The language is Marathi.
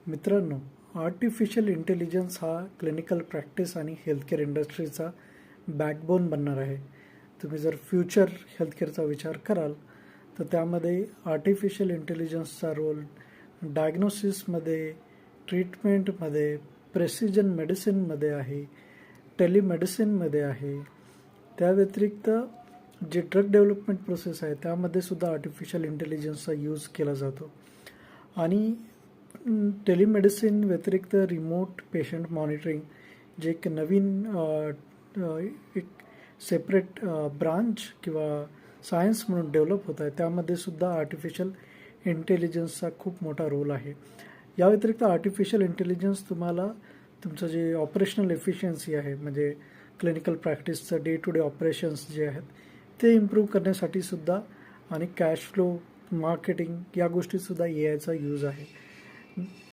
मित्रांनो, आर्टिफिशियल इंटेलिजन्स हा क्लिनिकल प्रॅक्टिस आणि हेल्थकेअर इंडस्ट्रीचा बॅकबोन बनणार आहे. तुम्ही जर फ्युचर हेल्थकेअरचा विचार कराल तर त्यामध्ये आर्टिफिशियल इंटेलिजन्सचा रोल डायग्नोसिसमध्ये, ट्रीटमेंटमध्ये, प्रेसिजन मेडिसिनमध्ये आहे, टेलिमेडिसिनमध्ये आहे. त्या व्यतिरिक्त जे ड्रग डेव्हलपमेंट प्रोसेस आहे त्यामध्ये सुद्धा आर्टिफिशियल इंटेलिजन्सचा यूज केला जातो. आणि टेलिमेडिसिन व्यतिरिक्त रिमोट पेशंट मॉनिटरिंग जे एक नवीन एक सेपरेट ब्रांच किंवा सायन्स म्हणून डेव्हलप होत आहे, त्यामध्ये सुद्धा आर्टिफिशियल इंटेलिजन्सचा खूप मोठा रोल आहे. या व्यतिरिक्त आर्टिफिशियल इंटेलिजन्स तुम्हाला तुमचं जे ऑपरेशनल एफिशियन्सी आहे, म्हणजे क्लिनिकल प्रॅक्टिसचं डे टू डे ऑपरेशन्स जे आहेत ते इम्प्रूव्ह करण्यासाठी सुद्धा आणि कॅश फ्लो, मार्केटिंग या गोष्टीतसुद्धा AI चा यूज आहे.